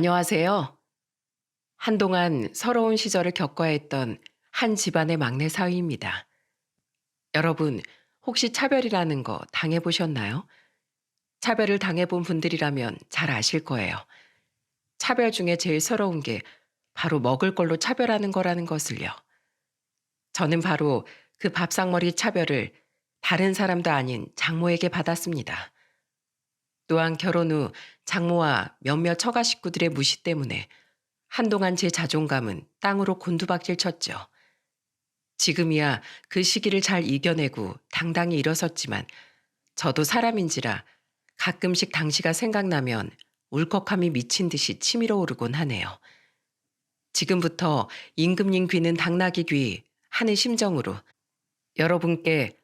안녕하세요. 한동안 서러운 시절을 겪어야 했던 한 집안의 막내 사위입니다. 여러분, 혹시 차별이라는 거 당해보셨나요? 차별을 당해본 분들이라면 잘 아실 거예요. 차별 중에 제일 서러운 게 바로 먹을 걸로 차별하는 거라는 것을요. 저는 바로 그 밥상머리 차별을 다른 사람도 아닌 장모에게 받았습니다. 또한 결혼 후 장모와 몇몇 처가 식구들의 무시 때문에 한동안 제 자존감은 땅으로 곤두박질 쳤죠. 지금이야 그 시기를 잘 이겨내고 당당히 일어섰지만 저도 사람인지라 가끔씩 당시가 생각나면 울컥함이 미친 듯이 치밀어 오르곤 하네요. 지금부터 임금님 귀는 당나귀 귀 하는 심정으로 여러분께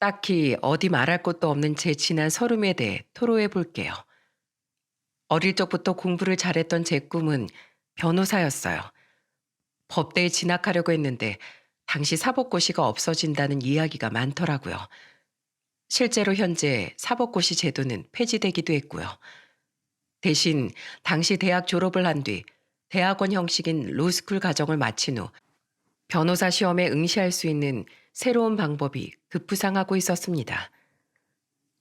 딱히 어디 말할 것도 없는 제 지난 서름에 대해 토로해 볼게요. 어릴 적부터 공부를 잘했던 제 꿈은 변호사였어요. 법대에 진학하려고 했는데 당시 사법고시가 없어진다는 이야기가 많더라고요. 실제로 현재 사법고시 제도는 폐지되기도 했고요. 대신 당시 대학 졸업을 한 뒤 대학원 형식인 로스쿨 과정을 마친 후 변호사 시험에 응시할 수 있는 새로운 방법이 급부상하고 있었습니다.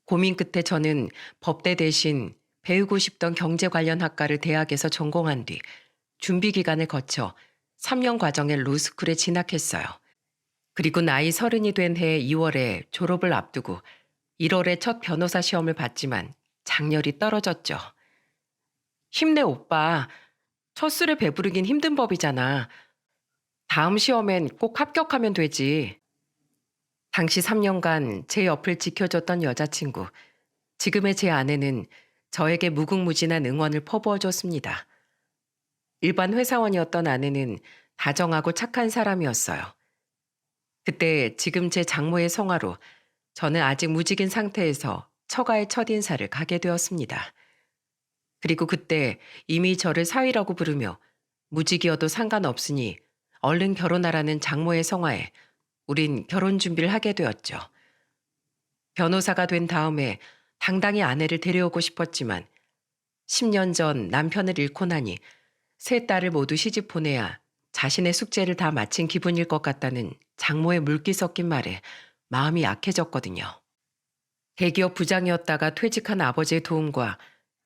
고민 끝에 저는 법대 대신 배우고 싶던 경제 관련 학과를 대학에서 전공한 뒤 준비 기간을 거쳐 3년 과정의 로스쿨에 진학했어요. 그리고 나이 30이 된 해 2월에 졸업을 앞두고 1월에 첫 변호사 시험을 봤지만 장렬히 떨어졌죠. 힘내 오빠. 첫 술에 배부르긴 힘든 법이잖아. 다음 시험엔 꼭 합격하면 되지. 당시 3년간 제 옆을 지켜줬던 여자친구, 지금의 제 아내는 저에게 무궁무진한 응원을 퍼부어줬습니다. 일반 회사원이었던 아내는 다정하고 착한 사람이었어요. 그때 지금 제 장모의 성화로 저는 아직 무직인 상태에서 처가의 첫인사를 가게 되었습니다. 그리고 그때 이미 저를 사위라고 부르며 무직이어도 상관없으니 얼른 결혼하라는 장모의 성화에 우린 결혼 준비를 하게 되었죠. 변호사가 된 다음에 당당히 아내를 데려오고 싶었지만 10년 전 남편을 잃고 나니 세 딸을 모두 시집 보내야 자신의 숙제를 다 마친 기분일 것 같다는 장모의 물기 섞인 말에 마음이 약해졌거든요. 대기업 부장이었다가 퇴직한 아버지의 도움과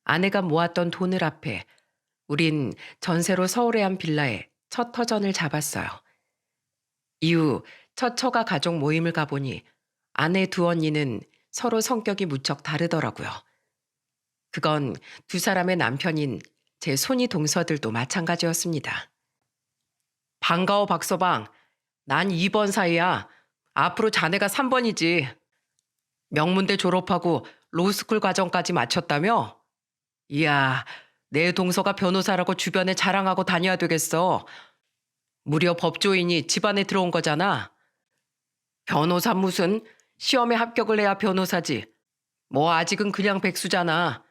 아내가 모았던 돈을 합해 우린 전세로 서울의 한 빌라에 첫 터전을 잡았어요. 이후 첫 처가 가족 모임을 가보니 아내 두 언니는 서로 성격이 무척 다르더라고요. 그건 두 사람의 남편인 제 손이 동서들도 마찬가지였습니다. 반가워 박서방. 난 2번 사이야. 앞으로 자네가 3번이지. 명문대 졸업하고 로스쿨 과정까지 마쳤다며? 이야, 내 동서가 변호사라고 주변에 자랑하고 다녀야 되겠어. 무려 법조인이 집안에 들어온 거잖아. 변호사 무슨? 시험에 합격을 해야 변호사지. 뭐 아직은 그냥 백수잖아.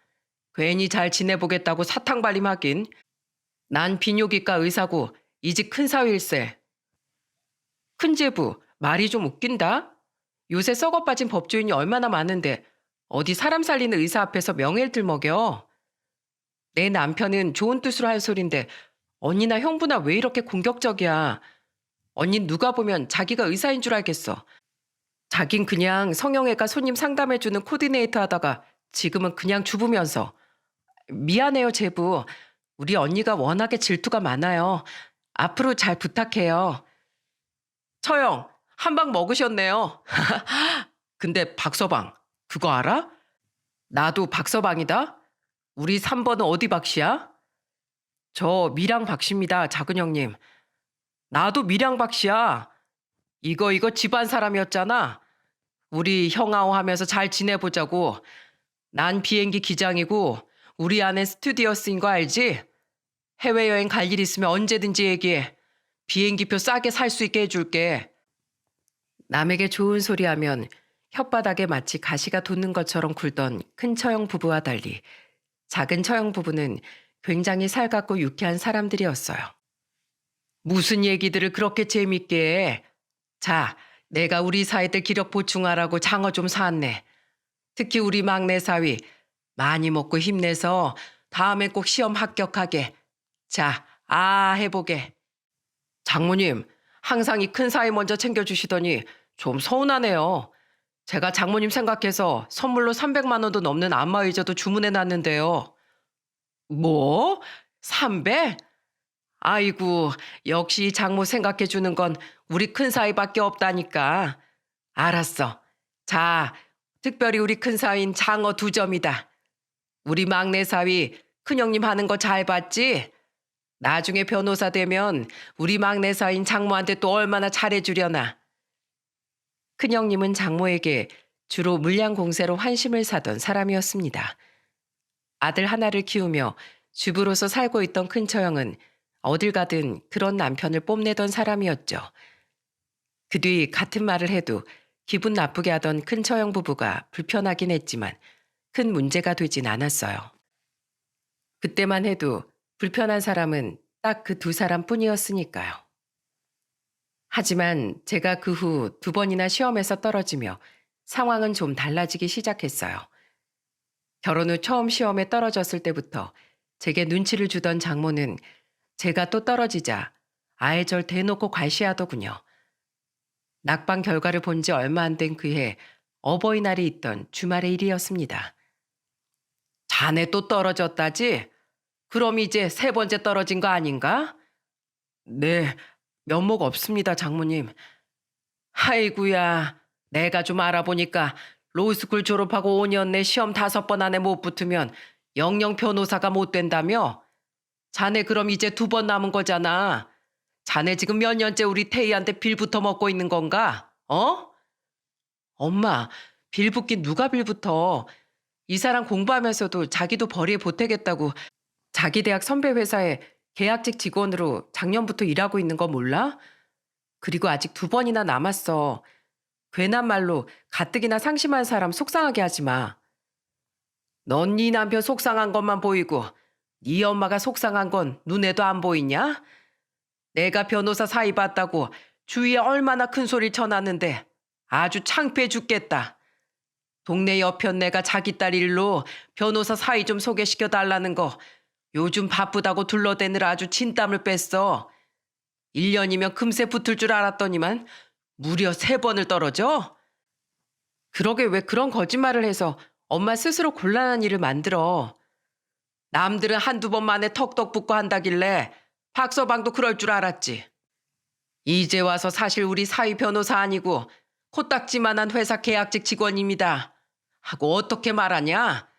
괜히 잘 지내보겠다고 사탕발림하긴. 난 비뇨기과 의사고 이직 큰 사위일세. 큰제부, 말이 좀 웃긴다? 요새 썩어 빠진 법조인이 얼마나 많은데 어디 사람 살리는 의사 앞에서 명예를 들먹여. 내 남편은 좋은 뜻으로 할 소린데 언니나 형부나 왜 이렇게 공격적이야. 언닌 누가 보면 자기가 의사인 줄 알겠어. 자긴 그냥 성형외과 손님 상담해주는 코디네이터 하다가 지금은 그냥 주부면서. 미안해요, 제부. 우리 언니가 워낙에 질투가 많아요. 앞으로 잘 부탁해요. 처형, 한 방 먹으셨네요. 근데 박서방, 그거 알아? 나도 박서방이다. 우리 3번은 어디 박씨야? 저 밀양 박씨입니다, 작은 형님. 나도 밀양 박씨야. 이거 집안 사람이었잖아. 우리 형아오 하면서 잘 지내보자고. 난 비행기 기장이고 우리 아내 스튜디오스인 거 알지? 해외여행 갈 일 있으면 언제든지 얘기해. 비행기표 싸게 살 수 있게 해줄게. 남에게 좋은 소리 하면 혓바닥에 마치 가시가 돋는 것처럼 굴던 큰 처형 부부와 달리 작은 처형 부부는 굉장히 살갑고 유쾌한 사람들이었어요. 무슨 얘기들을 그렇게 재밌게 해. 자, 내가 우리 사이들 기력 보충하라고 장어 좀 사왔네. 특히 우리 막내 사위 많이 먹고 힘내서 다음에 꼭 시험 합격하게. 자, 아 해보게. 장모님, 항상 이 큰 사위 먼저 챙겨주시더니 좀 서운하네요. 제가 장모님 생각해서 선물로 300만 원도 넘는 안마의자도 주문해 놨는데요. 뭐? 300? 아이고, 역시 장모 생각해 주는 건 우리 큰 사위밖에 없다니까. 알았어. 자, 특별히 우리 큰 사위인 장어 2점이다. 우리 막내 사위 큰형님 하는 거 잘 봤지? 나중에 변호사 되면 우리 막내 사위인 장모한테 또 얼마나 잘해주려나. 큰형님은 장모에게 주로 물량 공세로 환심을 사던 사람이었습니다. 아들 하나를 키우며 주부로서 살고 있던 큰처형은 어딜 가든 그런 남편을 뽐내던 사람이었죠. 그 뒤 같은 말을 해도 기분 나쁘게 하던 큰처형 부부가 불편하긴 했지만 큰 문제가 되진 않았어요. 그때만 해도 불편한 사람은 딱 그 2사람뿐이었으니까요. 하지만 제가 그 후 2번이나 시험에서 떨어지며 상황은 좀 달라지기 시작했어요. 결혼 후 처음 시험에 떨어졌을 때부터 제게 눈치를 주던 장모는 제가 또 떨어지자 아예 절 대놓고 괄시하더군요. 낙방 결과를 본 지 얼마 안 된 그해 어버이날이 있던 주말의 일이었습니다. 자네 또 떨어졌다지? 그럼 이제 3번째 떨어진 거 아닌가? 네, 면목 없습니다, 장모님. 아이구야, 내가 좀 알아보니까 로스쿨 졸업하고 5년 내 시험 5번 안에 못 붙으면 영영 변호사가 못 된다며? 자네 그럼 이제 2번 남은 거잖아. 자네 지금 몇 년째 우리 태희한테 빌부터 먹고 있는 건가? 어? 엄마, 빌붙긴 누가 빌붙어. 이 사람 공부하면서도 자기도 벌이에 보태겠다고 자기 대학 선배 회사에 계약직 직원으로 작년부터 일하고 있는 거 몰라? 그리고 아직 2번이나 남았어. 괜한 말로 가뜩이나 상심한 사람 속상하게 하지 마. 넌 네 남편 속상한 것만 보이고 네 엄마가 속상한 건 눈에도 안 보이냐? 내가 변호사 사위 봤다고 주위에 얼마나 큰 소리 쳐놨는데 아주 창피해 죽겠다. 동네 여편 내가 자기 딸 일로 변호사 사위 좀 소개시켜 달라는 거 요즘 바쁘다고 둘러대느라 아주 진땀을 뺐어. 1년이면 금세 붙을 줄 알았더니만 무려 3번을 떨어져? 그러게 왜 그런 거짓말을 해서 엄마 스스로 곤란한 일을 만들어. 남들은 1~2번 만에 턱턱 붙고 한다길래 박서방도 그럴 줄 알았지. 이제 와서 사실 우리 사위 변호사 아니고 코딱지만한 회사 계약직 직원입니다. 하고 어떻게 말하냐?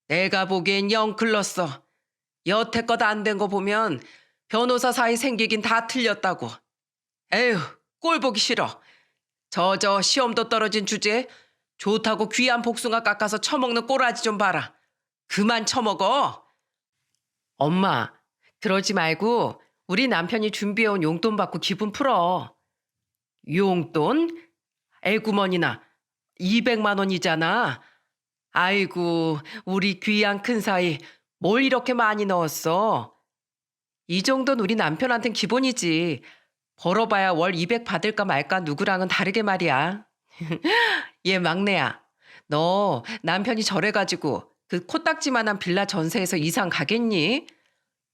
내가 보기엔 영 글렀어. 여태껏 안 된 거 보면 변호사 사이 생기긴 다 틀렸다고. 에휴, 꼴 보기 싫어. 저 시험도 떨어진 주제에 좋다고 귀한 복숭아 깎아서 처먹는 꼬라지 좀 봐라. 그만 처먹어. 엄마, 그러지 말고 우리 남편이 준비해온 용돈 받고 기분 풀어. 용돈? 애구머니나 200만 원이잖아. 아이고, 우리 귀한 큰 사이 뭘 이렇게 많이 넣었어? 이 정도는 우리 남편한텐 기본이지. 벌어봐야 월 200 받을까 말까 누구랑은 다르게 말이야. 얘 막내야. 너 남편이 저래가지고 그 코딱지만한 빌라 전세에서 이상 가겠니?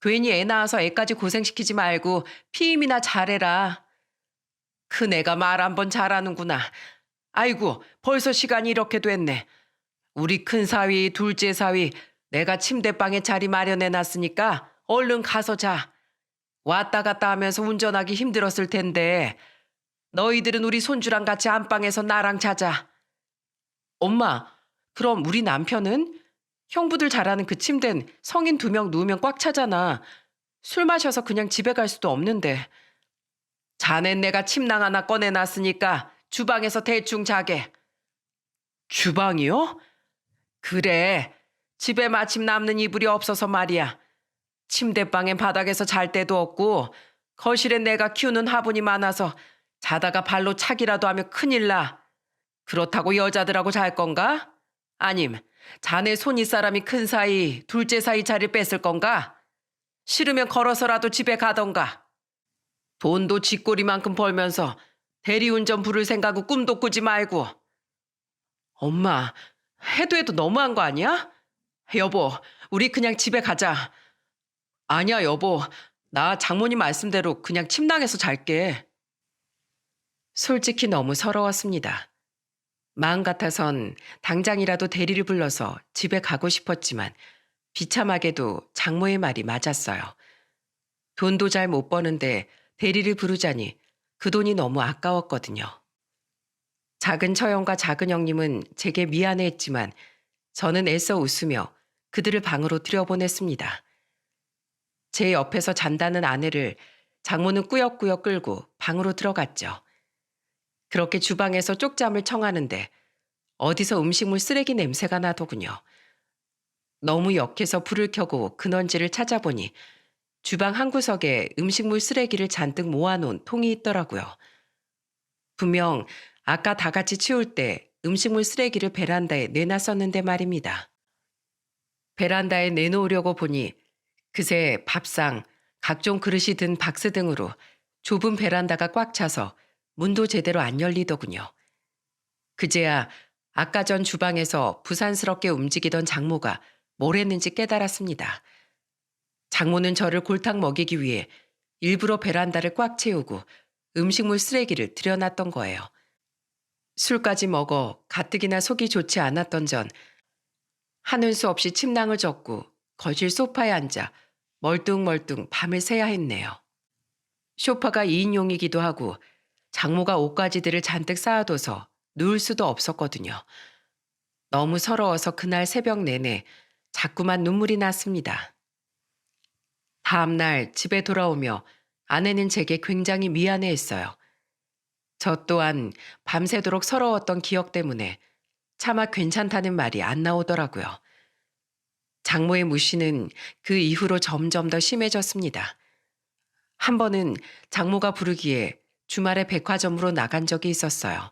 괜히 애 낳아서 애까지 고생시키지 말고 피임이나 잘해라. 큰애가 말 한 번 잘하는구나. 아이고, 벌써 시간이 이렇게 됐네. 우리 큰 사위, 둘째 사위, 내가 침대방에 자리 마련해놨으니까 얼른 가서 자. 왔다 갔다 하면서 운전하기 힘들었을 텐데 너희들은 우리 손주랑 같이 안방에서 나랑 자자. 엄마, 그럼 우리 남편은? 형부들 잘하는 그 침대는 성인 2명 누우면 꽉 차잖아. 술 마셔서 그냥 집에 갈 수도 없는데. 자넨 내가 침낭 하나 꺼내놨으니까 주방에서 대충 자게. 주방이요? 그래. 집에 마침 남는 이불이 없어서 말이야. 침대방엔 바닥에서 잘 데도 없고 거실엔 내가 키우는 화분이 많아서 자다가 발로 차기라도 하면 큰일 나. 그렇다고 여자들하고 잘 건가? 아님 자네 손윗사람이 큰 사이, 둘째 사이 자리를 뺐을 건가? 싫으면 걸어서라도 집에 가던가. 돈도 쥐꼬리만큼 벌면서 대리운전 부를 생각은 꿈도 꾸지 말고. 엄마, 해도 너무한 거 아니야? 여보, 우리 그냥 집에 가자. 아니야, 여보. 나 장모님 말씀대로 그냥 침낭에서 잘게. 솔직히 너무 서러웠습니다. 마음 같아선 당장이라도 대리를 불러서 집에 가고 싶었지만 비참하게도 장모의 말이 맞았어요. 돈도 잘 못 버는데 대리를 부르자니 그 돈이 너무 아까웠거든요. 작은 처형과 작은 형님은 제게 미안해했지만 저는 애써 웃으며 그들을 방으로 들여보냈습니다. 제 옆에서 잔다는 아내를 장모는 꾸역꾸역 끌고 방으로 들어갔죠. 그렇게 주방에서 쪽잠을 청하는데 어디서 음식물 쓰레기 냄새가 나더군요. 너무 역해서 불을 켜고 근원지를 찾아보니 주방 한 구석에 음식물 쓰레기를 잔뜩 모아놓은 통이 있더라고요. 분명 아까 다 같이 치울 때 음식물 쓰레기를 베란다에 내놨었는데 말입니다. 베란다에 내놓으려고 보니 그새 밥상, 각종 그릇이 든 박스 등으로 좁은 베란다가 꽉 차서 문도 제대로 안 열리더군요. 그제야 아까 전 주방에서 부산스럽게 움직이던 장모가 뭘 했는지 깨달았습니다. 장모는 저를 골탕 먹이기 위해 일부러 베란다를 꽉 채우고 음식물 쓰레기를 들여놨던 거예요. 술까지 먹어 가뜩이나 속이 좋지 않았던 전 하는 수 없이 침낭을 젓고 거실 소파에 앉아 멀뚱멀뚱 밤을 새야 했네요. 소파가 2인용이기도 하고 장모가 옷가지들을 잔뜩 쌓아둬서 누울 수도 없었거든요. 너무 서러워서 그날 새벽 내내 자꾸만 눈물이 났습니다. 다음 날 집에 돌아오며 아내는 제게 굉장히 미안해했어요. 저 또한 밤새도록 서러웠던 기억 때문에 차마 괜찮다는 말이 안 나오더라고요. 장모의 무시는 그 이후로 점점 더 심해졌습니다. 한 번은 장모가 부르기에 주말에 백화점으로 나간 적이 있었어요.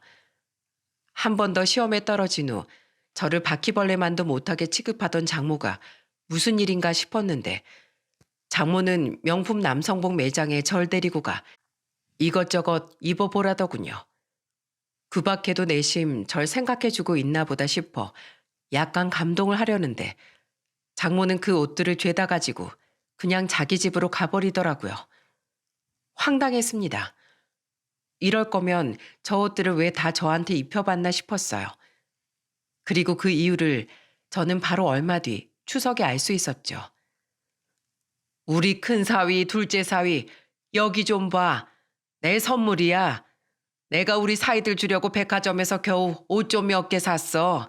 한 번 더 시험에 떨어진 후 저를 바퀴벌레만도 못하게 취급하던 장모가 무슨 일인가 싶었는데 장모는 명품 남성복 매장에 절 데리고 가 이것저것 입어보라더군요. 그 밖에도 내심 절 생각해주고 있나 보다 싶어 약간 감동을 하려는데 장모는 그 옷들을 죄다 가지고 그냥 자기 집으로 가버리더라고요. 황당했습니다. 이럴 거면 저 옷들을 왜 다 저한테 입혀봤나 싶었어요. 그리고 그 이유를 저는 바로 얼마 뒤 추석에 알 수 있었죠. 우리 큰 사위, 둘째 사위, 여기 좀 봐. 내 선물이야. 내가 우리 사이들 주려고 백화점에서 겨우 옷 좀 몇 개 샀어.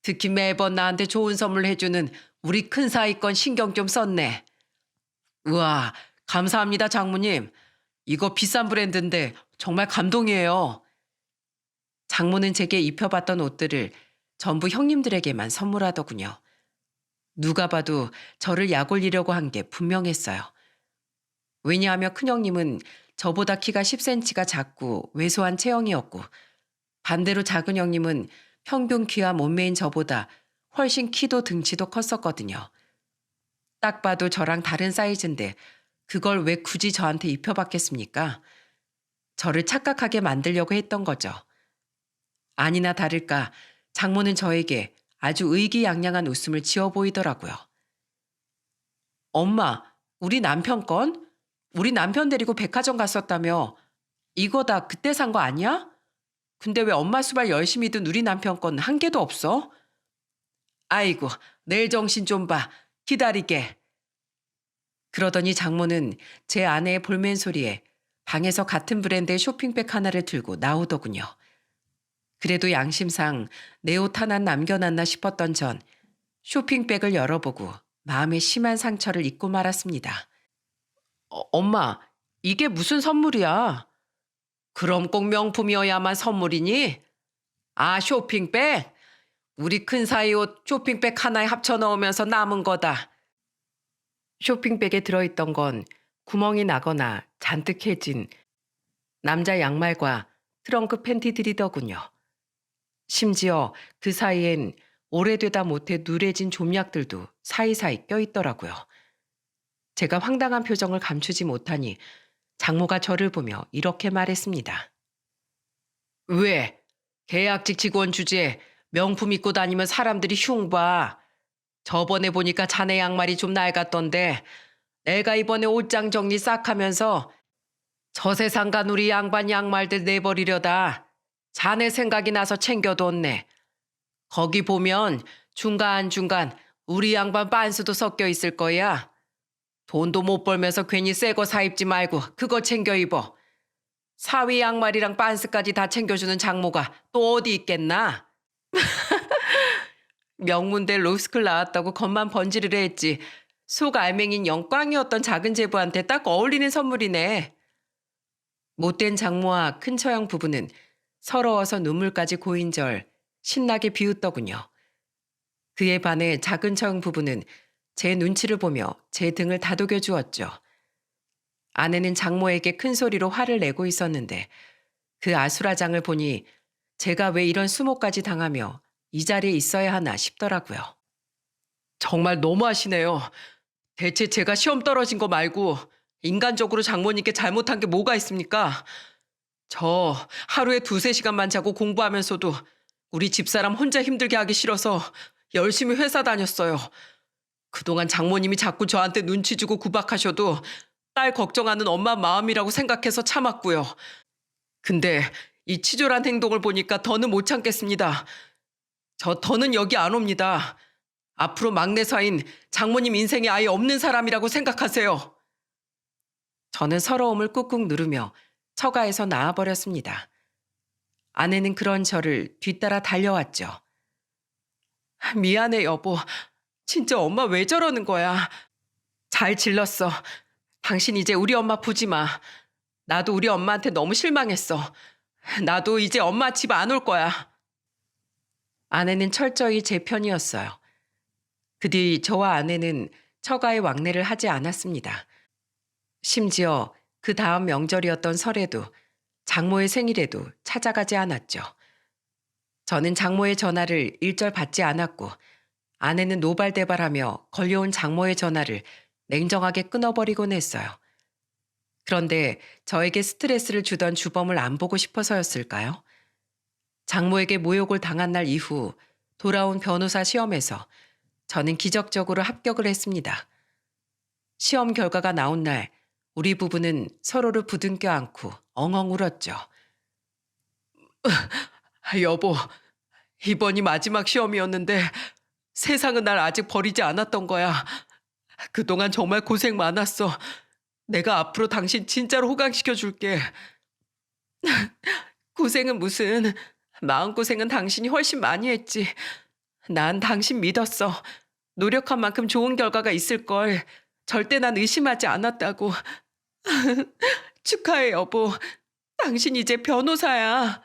특히 매번 나한테 좋은 선물 해주는 우리 큰 사위 건 신경 좀 썼네. 우와, 감사합니다, 장모님. 이거 비싼 브랜드인데 정말 감동이에요. 장모는 제게 입혀봤던 옷들을 전부 형님들에게만 선물하더군요. 누가 봐도 저를 약올리려고 한 게 분명했어요. 왜냐하면 큰형님은 저보다 키가 10cm가 작고 왜소한 체형이었고 반대로 작은 형님은 평균 키와 몸매인 저보다 훨씬 키도 등치도 컸었거든요. 딱 봐도 저랑 다른 사이즈인데 그걸 왜 굳이 저한테 입혀봤겠습니까? 저를 착각하게 만들려고 했던 거죠. 아니나 다를까 장모는 저에게 아주 의기양양한 웃음을 지어 보이더라고요. 엄마, 우리 남편 건? 우리 남편 데리고 백화점 갔었다며. 이거 다 그때 산 거 아니야? 근데 왜 엄마 수발 열심히 든 우리 남편 건 한 개도 없어? 아이고, 내일 정신 좀 봐. 기다리게. 그러더니 장모는 제 아내의 볼멘 소리에 방에서 같은 브랜드의 쇼핑백 하나를 들고 나오더군요. 그래도 양심상 내 옷 하나 남겨놨나 싶었던 전 쇼핑백을 열어보고 마음에 심한 상처를 입고 말았습니다. 엄마, 이게 무슨 선물이야? 그럼 꼭 명품이어야만 선물이니? 아, 쇼핑백? 우리 큰 사이 옷 쇼핑백 하나에 합쳐 넣으면서 남은 거다. 쇼핑백에 들어있던 건 구멍이 나거나 잔뜩 해진 남자 양말과 트렁크 팬티들이더군요. 심지어 그 사이엔 오래되다 못해 누래진 좀약들도 사이사이 껴있더라고요. 제가 황당한 표정을 감추지 못하니 장모가 저를 보며 이렇게 말했습니다. 왜? 계약직 직원 주제에 명품 입고 다니면 사람들이 흉봐. 저번에 보니까 자네 양말이 좀 낡았던데 내가 이번에 옷장 정리 싹 하면서 저 세상 간 우리 양반 양말들 내버리려다 자네 생각이 나서 챙겨뒀네. 거기 보면 중간중간 우리 양반 빤스도 섞여 있을 거야. 돈도 못 벌면서 괜히 새 거 사 입지 말고 그거 챙겨 입어. 사위 양말이랑 빤스까지 다 챙겨주는 장모가 또 어디 있겠나? 명문대 로스쿨 나왔다고 겉만 번지르르 했지. 속 알맹인 영광이었던 작은 제부한테 딱 어울리는 선물이네. 못된 장모와 큰 처형 부부는 서러워서 눈물까지 고인절 신나게 비웃더군요. 그에 반해 작은 처형 부부는 제 눈치를 보며 제 등을 다독여 주었죠. 아내는 장모에게 큰 소리로 화를 내고 있었는데 그 아수라장을 보니 제가 왜 이런 수모까지 당하며 이 자리에 있어야 하나 싶더라고요. 정말 너무하시네요. 대체 제가 시험 떨어진 거 말고 인간적으로 장모님께 잘못한 게 뭐가 있습니까? 저 하루에 2~3시간만 자고 공부하면서도 우리 집사람 혼자 힘들게 하기 싫어서 열심히 회사 다녔어요. 그동안 장모님이 자꾸 저한테 눈치 주고 구박하셔도 딸 걱정하는 엄마 마음이라고 생각해서 참았고요. 근데 이 치졸한 행동을 보니까 더는 못 참겠습니다. 저 더는 여기 안 옵니다. 앞으로 막내 사인 장모님 인생에 아예 없는 사람이라고 생각하세요. 저는 서러움을 꾹꾹 누르며 처가에서 나와버렸습니다. 아내는 그런 저를 뒤따라 달려왔죠. 미안해 여보. 진짜 엄마 왜 저러는 거야. 잘 질렀어. 당신 이제 우리 엄마 보지 마. 나도 우리 엄마한테 너무 실망했어. 나도 이제 엄마 집 안 올 거야. 아내는 철저히 제 편이었어요. 그 뒤 저와 아내는 처가에 왕래를 하지 않았습니다. 심지어 그 다음 명절이었던 설에도 장모의 생일에도 찾아가지 않았죠. 저는 장모의 전화를 일절 받지 않았고 아내는 노발대발하며 걸려온 장모의 전화를 냉정하게 끊어버리곤 했어요. 그런데 저에게 스트레스를 주던 주범을 안 보고 싶어서였을까요? 장모에게 모욕을 당한 날 이후 돌아온 변호사 시험에서 저는 기적적으로 합격을 했습니다. 시험 결과가 나온 날 우리 부부는 서로를 부둥켜 안고 엉엉 울었죠. 여보, 이번이 마지막 시험이었는데 세상은 날 아직 버리지 않았던 거야. 그동안 정말 고생 많았어. 내가 앞으로 당신 진짜로 호강시켜 줄게. 고생은 무슨, 마음고생은 당신이 훨씬 많이 했지. 난 당신 믿었어. 노력한 만큼 좋은 결과가 있을 걸. 절대 난 의심하지 않았다고. 축하해 여보. 당신 이제 변호사야.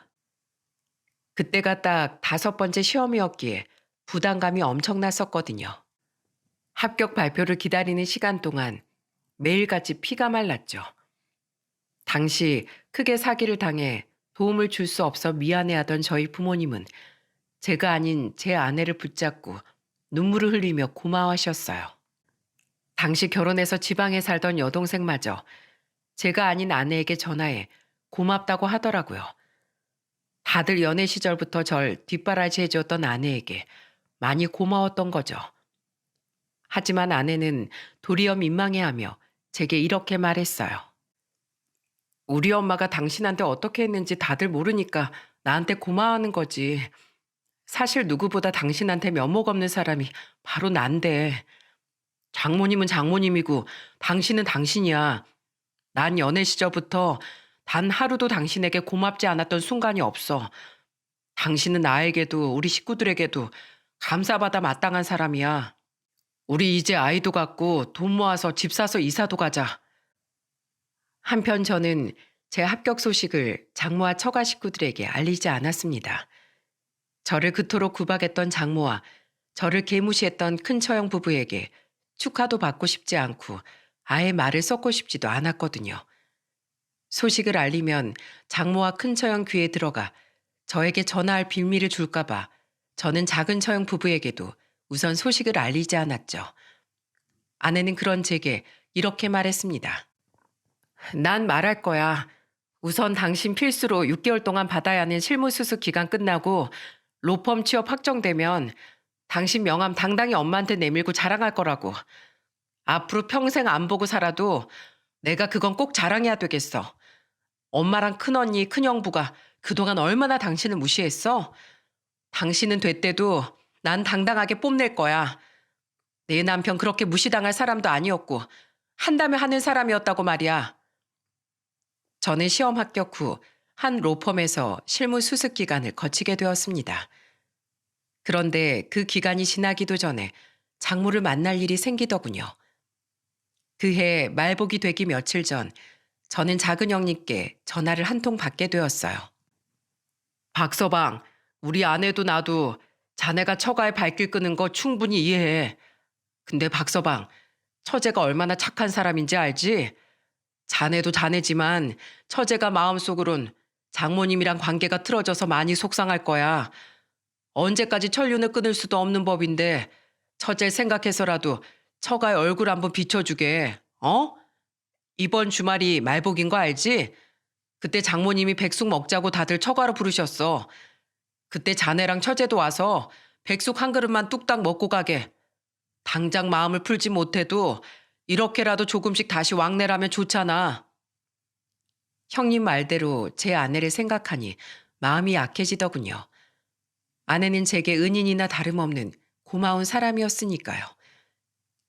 그때가 딱 5번째 시험이었기에 부담감이 엄청났었거든요. 합격 발표를 기다리는 시간 동안 매일같이 피가 말랐죠. 당시 크게 사기를 당해 도움을 줄 수 없어 미안해하던 저희 부모님은 제가 아닌 제 아내를 붙잡고 눈물을 흘리며 고마워하셨어요. 당시 결혼해서 지방에 살던 여동생마저 제가 아닌 아내에게 전화해 고맙다고 하더라고요. 다들 연애 시절부터 절 뒷바라지 해주었던 아내에게 많이 고마웠던 거죠. 하지만 아내는 도리어 민망해하며 제게 이렇게 말했어요. 우리 엄마가 당신한테 어떻게 했는지 다들 모르니까 나한테 고마워하는 거지. 사실 누구보다 당신한테 면목 없는 사람이 바로 난데. 장모님은 장모님이고 당신은 당신이야. 난 연애 시절부터 단 하루도 당신에게 고맙지 않았던 순간이 없어. 당신은 나에게도 우리 식구들에게도 감사받아 마땅한 사람이야. 우리 이제 아이도 갖고 돈 모아서 집 사서 이사도 가자. 한편 저는 제 합격 소식을 장모와 처가 식구들에게 알리지 않았습니다. 저를 그토록 구박했던 장모와 저를 개무시했던 큰 처형 부부에게 축하도 받고 싶지 않고 아예 말을 섞고 싶지도 않았거든요. 소식을 알리면 장모와 큰 처형 귀에 들어가 저에게 전화할 빌미를 줄까봐 저는 작은 처형 부부에게도 우선 소식을 알리지 않았죠. 아내는 그런 제게 이렇게 말했습니다. 난 말할 거야. 우선 당신 필수로 6개월 동안 받아야 하는 실무수습 기간 끝나고 로펌 취업 확정되면 당신 명함 당당히 엄마한테 내밀고 자랑할 거라고. 앞으로 평생 안 보고 살아도 내가 그건 꼭 자랑해야 되겠어. 엄마랑 큰언니, 큰형부가 그동안 얼마나 당신을 무시했어? 당신은 됐대도 난 당당하게 뽐낼 거야. 내 남편 그렇게 무시당할 사람도 아니었고 한다면 하는 사람이었다고 말이야. 저는 시험 합격 후 한 로펌에서 실무 수습 기간을 거치게 되었습니다. 그런데 그 기간이 지나기도 전에 장모를 만날 일이 생기더군요. 그해 말복이 되기 며칠 전 저는 작은 형님께 전화를 한 통 받게 되었어요. 박서방, 우리 아내도 나도 자네가 처가에 발길 끄는 거 충분히 이해해. 근데 박서방, 처제가 얼마나 착한 사람인지 알지? 자네도 자네지만 처제가 마음속으론 장모님이랑 관계가 틀어져서 많이 속상할 거야. 언제까지 천륜을 끊을 수도 없는 법인데 처제를 생각해서라도 처가의 얼굴 한번 비춰주게. 어? 이번 주말이 말복인 거 알지? 그때 장모님이 백숙 먹자고 다들 처가로 부르셨어. 그때 자네랑 처제도 와서 백숙 한 그릇만 뚝딱 먹고 가게. 당장 마음을 풀지 못해도 이렇게라도 조금씩 다시 왕래라면 좋잖아. 형님 말대로 제 아내를 생각하니 마음이 약해지더군요. 아내는 제게 은인이나 다름없는 고마운 사람이었으니까요.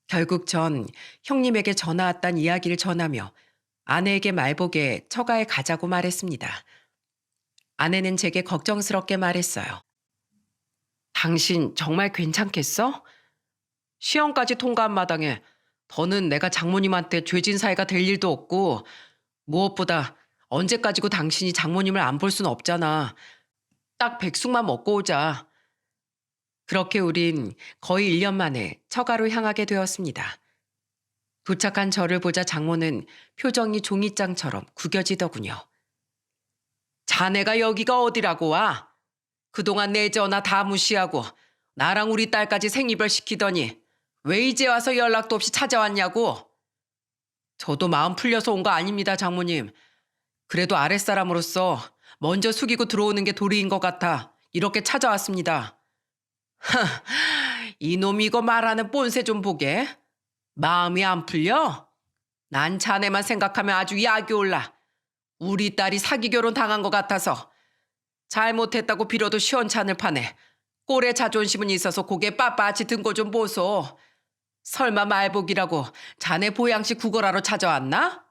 결국 전 형님에게 전화 왔단 이야기를 전하며 아내에게 말복에 처가에 가자고 말했습니다. 아내는 제게 걱정스럽게 말했어요. 당신 정말 괜찮겠어? 시험까지 통과한 마당에 더는 내가 장모님한테 죄진 사이가 될 일도 없고 무엇보다 언제까지고 당신이 장모님을 안 볼 순 없잖아. 딱 백숙만 먹고 오자. 그렇게 우린 거의 1년 만에 처가로 향하게 되었습니다. 도착한 저를 보자 장모는 표정이 종이장처럼 구겨지더군요. 자네가 여기가 어디라고 와? 그동안 내 전화 다 무시하고 나랑 우리 딸까지 생이별 시키더니 왜 이제 와서 연락도 없이 찾아왔냐고? 저도 마음 풀려서 온 거 아닙니다, 장모님. 그래도 아랫사람으로서 먼저 숙이고 들어오는 게 도리인 것 같아 이렇게 찾아왔습니다. 이놈이 이거 말하는 뽐새 좀 보게. 마음이 안 풀려? 난 자네만 생각하면 아주 약이 올라. 우리 딸이 사기 결혼 당한 것 같아서 잘못했다고 빌어도 시원찮을 판에 꼴에 자존심은 있어서 고개 빳빳이 든 거 좀 보소. 설마 말복이라고 자네 보양식 구걸하러 찾아왔나?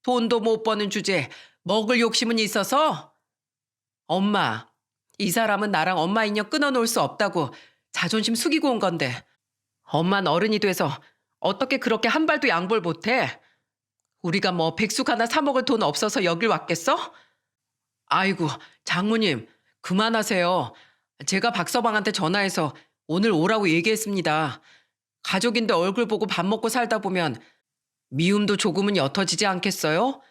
돈도 못 버는 주제에 먹을 욕심은 있어서? 엄마, 이 사람은 나랑 엄마 인연 끊어놓을 수 없다고 자존심 숙이고 온 건데 엄만 어른이 돼서 어떻게 그렇게 한 발도 양보를 못해? 우리가 뭐 백숙 하나 사 먹을 돈 없어서 여길 왔겠어? 아이고, 장모님, 그만하세요. 제가 박서방한테 전화해서 오늘 오라고 얘기했습니다. 가족인데 얼굴 보고 밥 먹고 살다 보면 미움도 조금은 옅어지지 않겠어요?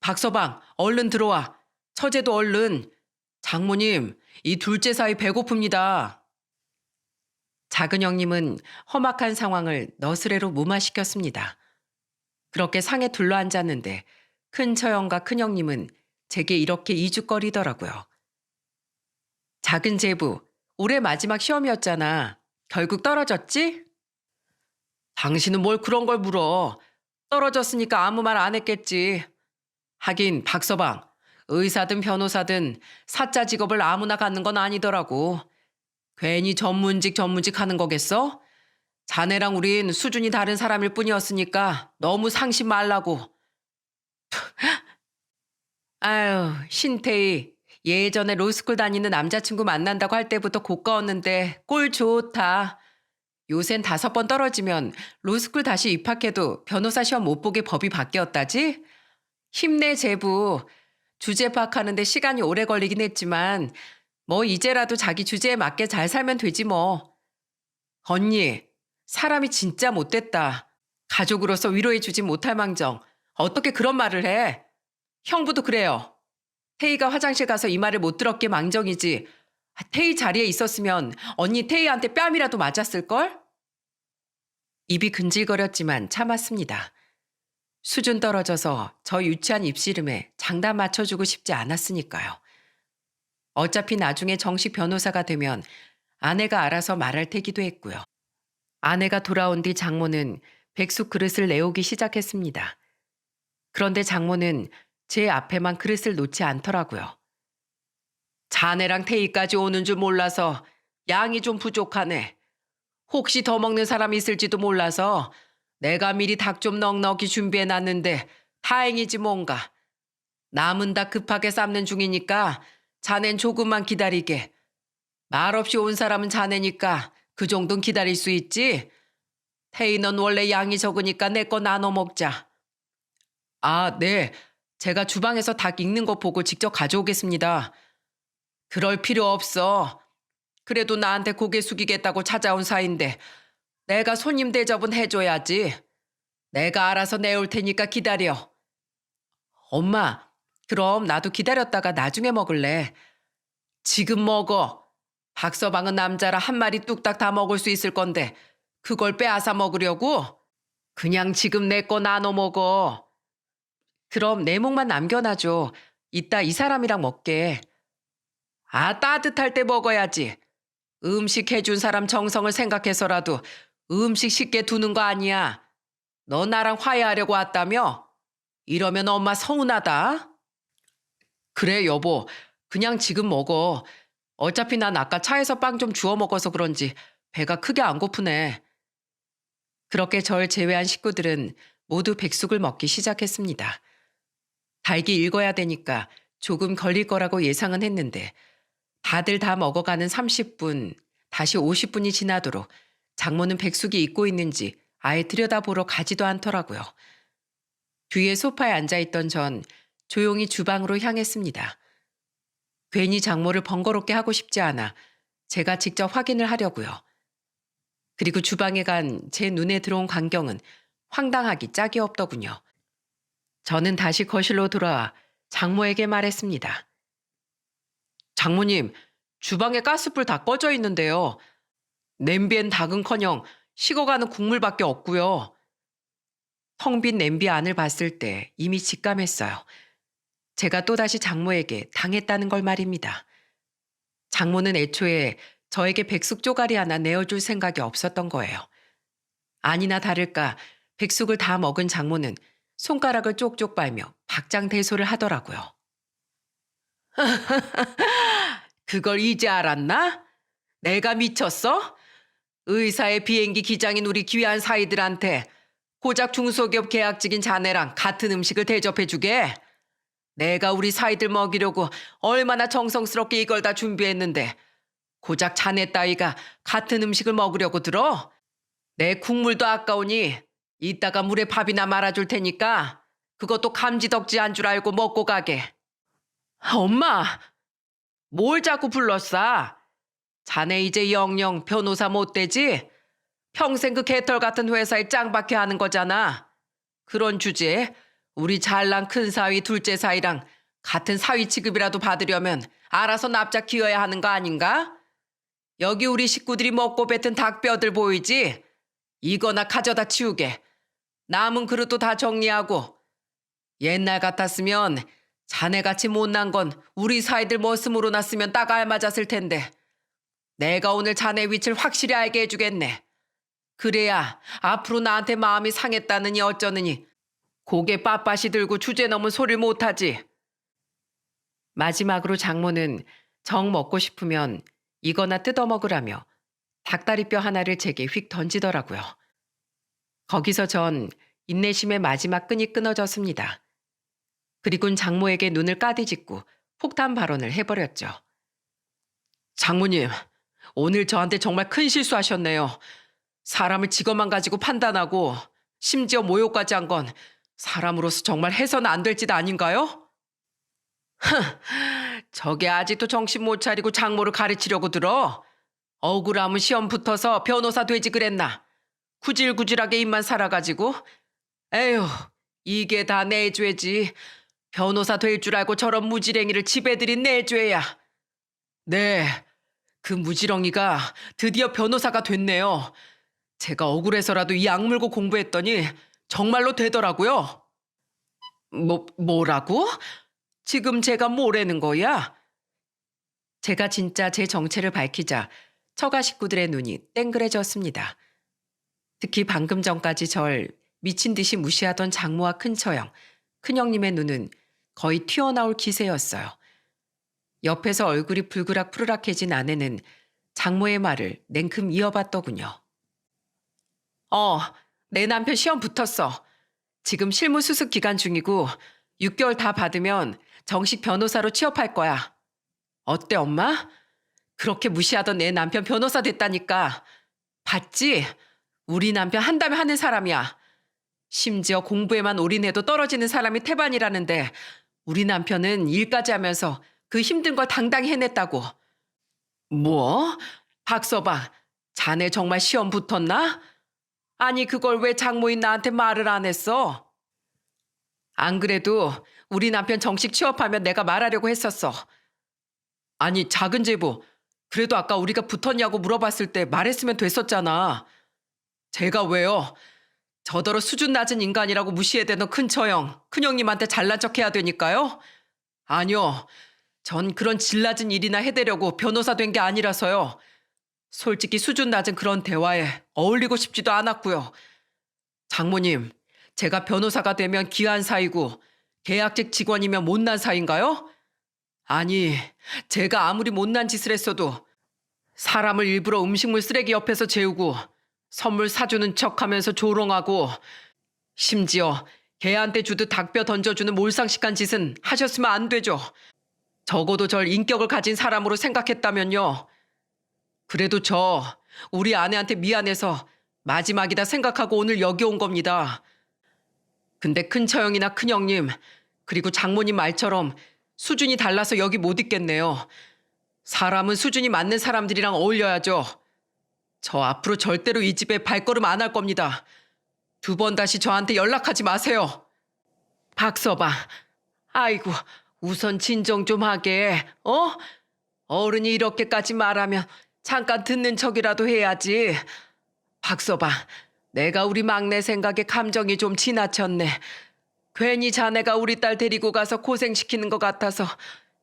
박서방, 얼른 들어와. 처제도 얼른. 장모님, 이 둘째 사이 배고픕니다. 작은 형님은 험악한 상황을 너스레로 무마시켰습니다. 그렇게 상에 둘러앉았는데 큰 처형과 큰 형님은 제게 이렇게 이죽거리더라고요. 작은 제부, 올해 마지막 시험이었잖아. 결국 떨어졌지? 당신은 뭘 그런 걸 물어. 떨어졌으니까 아무 말 안 했겠지. 하긴 박서방, 의사든 변호사든 사자 직업을 아무나 갖는 건 아니더라고. 괜히 전문직 하는 거겠어? 자네랑 우린 수준이 다른 사람일 뿐이었으니까 너무 상심 말라고. 아유, 신태희. 예전에 로스쿨 다니는 남자친구 만난다고 할 때부터 고가웠는데 꼴 좋다. 요샌 5번 떨어지면 로스쿨 다시 입학해도 변호사 시험 못 보게 법이 바뀌었다지? 힘내 제부. 주제 파악하는데 시간이 오래 걸리긴 했지만 뭐 이제라도 자기 주제에 맞게 잘 살면 되지 뭐. 언니, 사람이 진짜 못됐다. 가족으로서 위로해주지 못할 망정. 어떻게 그런 말을 해? 형부도 그래요. 태희가 화장실 가서 이 말을 못 들었게 망정이지. 태희 자리에 있었으면 언니 태희한테 뺨이라도 맞았을걸? 입이 근질거렸지만 참았습니다. 수준 떨어져서 저 유치한 입씨름에 장단 맞춰주고 싶지 않았으니까요. 어차피 나중에 정식 변호사가 되면 아내가 알아서 말할 테기도 했고요. 아내가 돌아온 뒤 장모는 백숙 그릇을 내오기 시작했습니다. 그런데 장모는 제 앞에만 그릇을 놓지 않더라고요. 자네랑 태희까지 오는 줄 몰라서 양이 좀 부족하네. 혹시 더 먹는 사람 있을지도 몰라서 내가 미리 닭 좀 넉넉히 준비해 놨는데 다행이지 뭔가. 남은 닭 급하게 삶는 중이니까 자넨 조금만 기다리게. 말없이 온 사람은 자네니까 그 정도는 기다릴 수 있지? 태희 넌 원래 양이 적으니까 내 거 나눠 먹자. 아, 네. 제가 주방에서 닭 익는 거 보고 직접 가져오겠습니다. 그럴 필요 없어. 그래도 나한테 고개 숙이겠다고 찾아온 사이인데 내가 손님 대접은 해줘야지. 내가 알아서 내올 테니까 기다려. 엄마, 그럼 나도 기다렸다가 나중에 먹을래. 지금 먹어. 박서방은 남자라 한 마리 뚝딱 다 먹을 수 있을 건데 그걸 빼앗아 먹으려고? 그냥 지금 내 거 나눠 먹어. 그럼 내 몫만 남겨놔줘. 이따 이 사람이랑 먹게. 아, 따뜻할 때 먹어야지. 음식 해준 사람 정성을 생각해서라도 음식 쉽게 두는 거 아니야. 너 나랑 화해하려고 왔다며? 이러면 엄마 서운하다. 그래, 여보. 그냥 지금 먹어. 어차피 난 아까 차에서 빵 좀 주워 먹어서 그런지 배가 크게 안 고프네. 그렇게 절 제외한 식구들은 모두 백숙을 먹기 시작했습니다. 달기 읽어야 되니까 조금 걸릴 거라고 예상은 했는데 다들 다 먹어가는 30분, 다시 50분이 지나도록 장모는 백숙이 익고 있는지 아예 들여다보러 가지도 않더라고요. 뒤에 소파에 앉아있던 전 조용히 주방으로 향했습니다. 괜히 장모를 번거롭게 하고 싶지 않아 제가 직접 확인을 하려고요. 그리고 주방에 간 제 눈에 들어온 광경은 황당하기 짝이 없더군요. 저는 다시 거실로 돌아와 장모에게 말했습니다. 장모님, 주방에 가스불 다 꺼져 있는데요. 냄비엔 닭은커녕 식어가는 국물밖에 없고요. 텅 빈 냄비 안을 봤을 때 이미 직감했어요. 제가 또다시 장모에게 당했다는 걸 말입니다. 장모는 애초에 저에게 백숙 쪼가리 하나 내어줄 생각이 없었던 거예요. 아니나 다를까 백숙을 다 먹은 장모는 손가락을 쪽쪽 빨며 박장대소를 하더라고요. 그걸 이제 알았나? 내가 미쳤어? 의사의 비행기 기장인 우리 귀한 사이들한테 고작 중소기업 계약직인 자네랑 같은 음식을 대접해주게? 내가 우리 사이들 먹이려고 얼마나 정성스럽게 이걸 다 준비했는데 고작 자네 따위가 같은 음식을 먹으려고 들어? 내 국물도 아까우니 이따가 물에 밥이나 말아줄 테니까 그것도 감지덕지 한 줄 알고 먹고 가게. 엄마, 뭘 자꾸 불렀어? 자네 이제 영영 변호사 못 되지? 평생 그 개털 같은 회사에 짱박혀 하는 거잖아. 그런 주제에 우리 잘난 큰 사위 둘째 사위랑 같은 사위 취급이라도 받으려면 알아서 납작 기어야 하는 거 아닌가? 여기 우리 식구들이 먹고 뱉은 닭뼈들 보이지? 이거나 가져다 치우게. 남은 그릇도 다 정리하고. 옛날 같았으면 자네같이 못난 건 우리 사이들 머슴으로 났으면 딱 알맞았을 텐데. 내가 오늘 자네 위치를 확실히 알게 해주겠네. 그래야 앞으로 나한테 마음이 상했다느니 어쩌느니 고개 빳빳이 들고 주제 넘은 소리를 못하지. 마지막으로 장모는 정 먹고 싶으면 이거나 뜯어먹으라며 닭다리뼈 하나를 제게 휙 던지더라고요. 거기서 전 인내심의 마지막 끈이 끊어졌습니다. 그리곤 장모에게 눈을 까디짓고 폭탄 발언을 해버렸죠. 장모님, 오늘 저한테 정말 큰 실수하셨네요. 사람을 직업만 가지고 판단하고 심지어 모욕까지 한 건 사람으로서 정말 해서는 안 될 짓 아닌가요? 저게 아직도 정신 못 차리고 장모를 가르치려고 들어? 억울하면 시험 붙어서 변호사 되지 그랬나? 구질구질하게 입만 살아가지고? 에휴, 이게 다 내 죄지. 변호사 될 줄 알고 저런 무지랭이를 집에들인 내 죄야. 네, 그 무지렁이가 드디어 변호사가 됐네요. 제가 억울해서라도 이 악물고 공부했더니 정말로 되더라고요. 뭐라고? 지금 제가 뭐라는 거야? 제가 진짜 제 정체를 밝히자 처가 식구들의 눈이 땡그레졌습니다. 특히 방금 전까지 절 미친 듯이 무시하던 장모와 큰처형, 큰형님의 눈은 거의 튀어나올 기세였어요. 옆에서 얼굴이 불그락푸르락해진 아내는 장모의 말을 냉큼 이어봤더군요. 내 남편 시험 붙었어. 지금 실무 수습 기간 중이고 6개월 다 받으면 정식 변호사로 취업할 거야. 어때, 엄마? 그렇게 무시하던 내 남편 변호사 됐다니까. 봤지? 우리 남편 한다면 하는 사람이야. 심지어 공부에만 올인해도 떨어지는 사람이 태반이라는데 우리 남편은 일까지 하면서 그 힘든 걸 당당히 해냈다고. 뭐? 박서방, 자네 정말 시험 붙었나? 아니 그걸 왜 장모인 나한테 말을 안 했어? 안 그래도 우리 남편 정식 취업하면 내가 말하려고 했었어. 아니 작은 제부, 그래도 아까 우리가 붙었냐고 물어봤을 때 말했으면 됐었잖아. 제가 왜요? 저더러 수준 낮은 인간이라고 무시해대던 큰처형, 큰형님한테 잘난 척해야 되니까요? 아니요. 전 그런 질 낮은 일이나 해대려고 변호사 된 게 아니라서요. 솔직히 수준 낮은 그런 대화에 어울리고 싶지도 않았고요. 장모님, 제가 변호사가 되면 귀한 사이고 계약직 직원이면 못난 사이인가요? 아니, 제가 아무리 못난 짓을 했어도 사람을 일부러 음식물 쓰레기 옆에서 재우고 선물 사주는 척하면서 조롱하고 심지어 개한테 주듯 닭뼈 던져주는 몰상식한 짓은 하셨으면 안 되죠. 적어도 절 인격을 가진 사람으로 생각했다면요. 그래도 우리 아내한테 미안해서 마지막이다 생각하고 오늘 여기 온 겁니다. 근데 큰처형이나 큰형님, 그리고 장모님 말처럼 수준이 달라서 여기 못 있겠네요. 사람은 수준이 맞는 사람들이랑 어울려야죠. 저 앞으로 절대로 이 집에 발걸음 안 할 겁니다. 2번 다시 저한테 연락하지 마세요. 박서방, 아이고, 우선 진정 좀 하게, 어? 어른이 이렇게까지 말하면 잠깐 듣는 척이라도 해야지. 박서방, 내가 우리 막내 생각에 감정이 좀 지나쳤네. 괜히 자네가 우리 딸 데리고 가서 고생시키는 것 같아서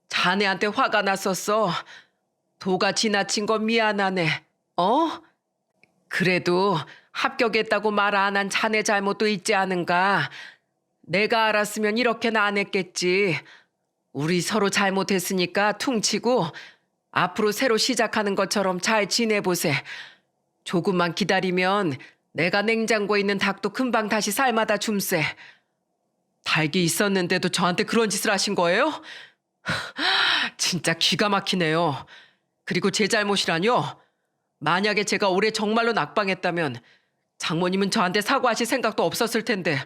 자네한테 화가 났었어. 도가 지나친 건 미안하네. 그래도 합격했다고 말 안 한 자네 잘못도 있지 않은가. 내가 알았으면 이렇게는 안 했겠지. 우리 서로 잘못했으니까 퉁치고 앞으로 새로 시작하는 것처럼 잘 지내보세. 조금만 기다리면 내가 냉장고에 있는 닭도 금방 다시 삶아다 줌세. 닭이 있었는데도 저한테 그런 짓을 하신 거예요? 진짜 기가 막히네요. 그리고 제 잘못이라뇨? 만약에 제가 올해 정말로 낙방했다면 장모님은 저한테 사과하실 생각도 없었을 텐데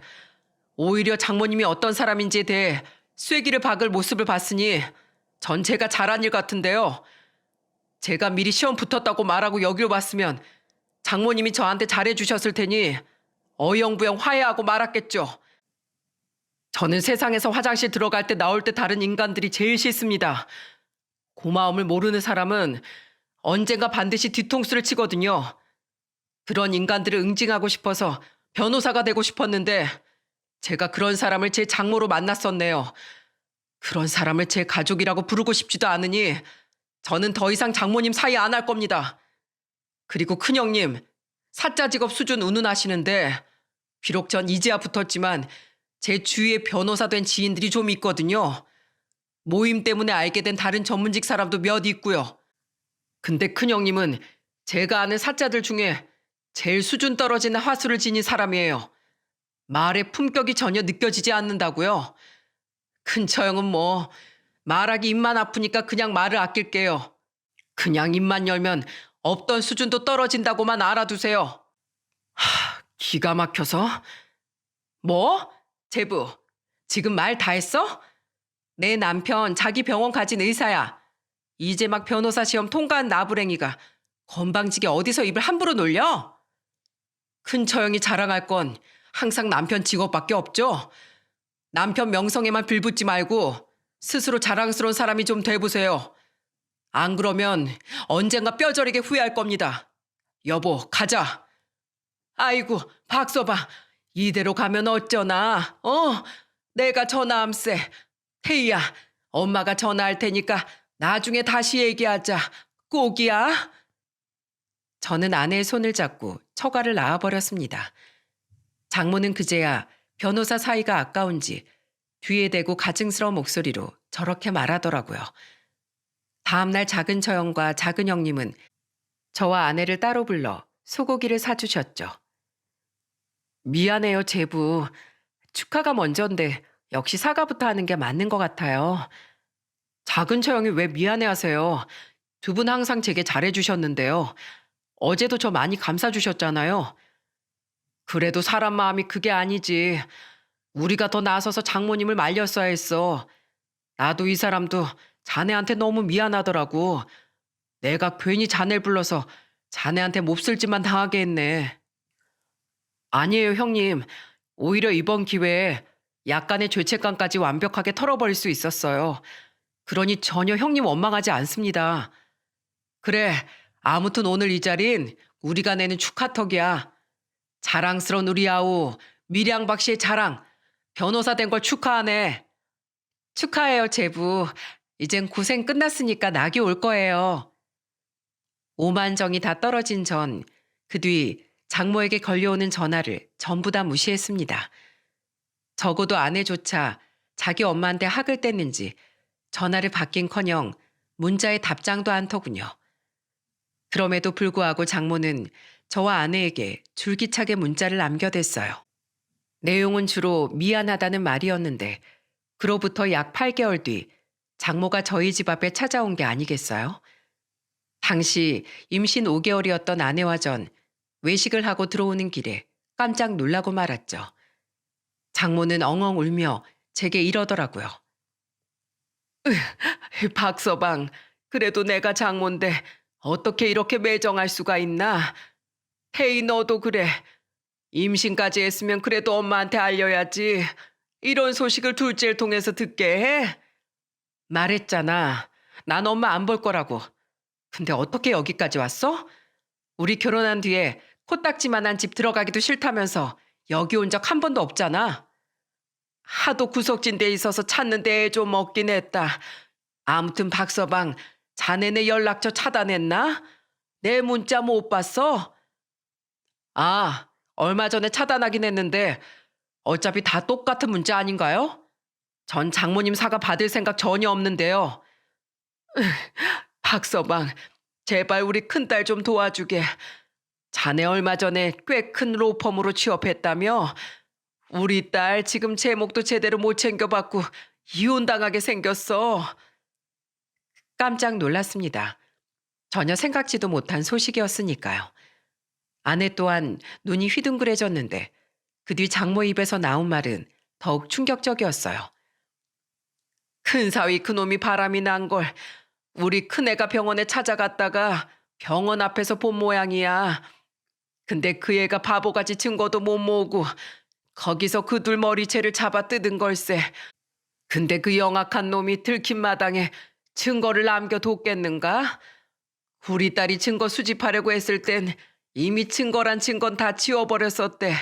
오히려 장모님이 어떤 사람인지에 대해 쐐기를 박을 모습을 봤으니 전 제가 잘한 일 같은데요. 제가 미리 시험 붙었다고 말하고 여길 왔으면 장모님이 저한테 잘해주셨을 테니 어영부영 화해하고 말았겠죠. 저는 세상에서 화장실 들어갈 때 나올 때 다른 인간들이 제일 싫습니다. 고마움을 모르는 사람은 언젠가 반드시 뒤통수를 치거든요. 그런 인간들을 응징하고 싶어서 변호사가 되고 싶었는데 제가 그런 사람을 제 장모로 만났었네요. 그런 사람을 제 가족이라고 부르고 싶지도 않으니 저는 더 이상 장모님 사이 안 할 겁니다. 그리고 큰형님, 사자 직업 수준 운운하시는데 비록 전 이제야 붙었지만 제 주위에 변호사 된 지인들이 좀 있거든요. 모임 때문에 알게 된 다른 전문직 사람도 몇 있고요. 근데 큰형님은 제가 아는 사자들 중에 제일 수준 떨어지는 화수를 지닌 사람이에요. 말의 품격이 전혀 느껴지지 않는다고요. 큰처형은 뭐 말하기 입만 아프니까 그냥 말을 아낄게요. 그냥 입만 열면 없던 수준도 떨어진다고만 알아두세요. 기가 막혀서. 뭐? 제부, 지금 말 다 했어? 내 남편 자기 병원 가진 의사야. 이제 막 변호사 시험 통과한 나부랭이가 건방지게 어디서 입을 함부로 놀려? 큰처형이 자랑할 건 항상 남편 직업밖에 없죠. 남편 명성에만 빌붙지 말고 스스로 자랑스러운 사람이 좀 돼보세요. 안 그러면 언젠가 뼈저리게 후회할 겁니다. 여보, 가자. 아이고, 박서방, 이대로 가면 어쩌나? 내가 전화함세. 태희야, 엄마가 전화할 테니까 나중에 다시 얘기하자. 꼭이야. 저는 아내의 손을 잡고 처가를 나와버렸습니다. 장모는 그제야 변호사 사이가 아까운지 뒤에 대고 가증스러운 목소리로 저렇게 말하더라고요. 다음날 작은 처형과 작은 형님은 저와 아내를 따로 불러 소고기를 사주셨죠. 미안해요, 제부. 축하가 먼저인데 역시 사과부터 하는 게 맞는 것 같아요. 작은 처형이 왜 미안해하세요? 두 분 항상 제게 잘해주셨는데요. 어제도 저 많이 감싸주셨잖아요. 그래도 사람 마음이 그게 아니지. 우리가 더 나서서 장모님을 말렸어야 했어. 나도 이 사람도 자네한테 너무 미안하더라고. 내가 괜히 자네를 불러서 자네한테 몹쓸 짓만 당하게 했네. 아니에요, 형님. 오히려 이번 기회에 약간의 죄책감까지 완벽하게 털어버릴 수 있었어요. 그러니 전혀 형님 원망하지 않습니다. 그래, 아무튼 오늘 이 자린 우리가 내는 축하턱이야. 자랑스러운 우리 아우, 밀양박 씨의 자랑, 변호사 된 걸 축하하네. 축하해요, 제부. 이젠 고생 끝났으니까 낙이 올 거예요. 오만정이 다 떨어진 전, 그 뒤 장모에게 걸려오는 전화를 전부 다 무시했습니다. 적어도 아내조차 자기 엄마한테 학을 뗐는지 전화를 받긴커녕 문자에 답장도 않더군요. 그럼에도 불구하고 장모는 저와 아내에게 줄기차게 문자를 남겨댔어요. 내용은 주로 미안하다는 말이었는데 그로부터 약 8개월 뒤 장모가 저희 집 앞에 찾아온 게 아니겠어요? 당시 임신 5개월이었던 아내와 전 외식을 하고 들어오는 길에 깜짝 놀라고 말았죠. 장모는 엉엉 울며 제게 이러더라고요. 박서방, 그래도 내가 장모인데 어떻게 이렇게 매정할 수가 있나? 태희 너도 그래. 임신까지 했으면 그래도 엄마한테 알려야지. 이런 소식을 둘째를 통해서 듣게 해? 말했잖아. 난 엄마 안 볼 거라고. 근데 어떻게 여기까지 왔어? 우리 결혼한 뒤에 코딱지만한 집 들어가기도 싫다면서 여기 온 적 한 번도 없잖아. 하도 구석진 데 있어서 찾는데 애 좀 없긴 했다. 아무튼 박서방, 자네네 연락처 차단했나? 내 문자 못 봤어? 아, 얼마 전에 차단하긴 했는데 어차피 다 똑같은 문자 아닌가요? 전 장모님 사과 받을 생각 전혀 없는데요. 박서방, 제발 우리 큰딸 좀 도와주게. 자네 얼마 전에 꽤 큰 로펌으로 취업했다며? 우리 딸 지금 제목도 제대로 못 챙겨받고 이혼당하게 생겼어. 깜짝 놀랐습니다. 전혀 생각지도 못한 소식이었으니까요. 아내 또한 눈이 휘둥그레졌는데 그 뒤 장모 입에서 나온 말은 더욱 충격적이었어요. 큰사위 그놈이 바람이 난 걸 우리 큰애가 병원에 찾아갔다가 병원 앞에서 본 모양이야. 근데 그 애가 바보같이 증거도 못 모으고 거기서 그 둘 머리채를 잡아 뜯은 걸세. 근데 그 영악한 놈이 들킨 마당에 증거를 남겨뒀겠는가? 우리 딸이 증거 수집하려고 했을 땐 이미 증거란 증거는 다 지워버렸었대.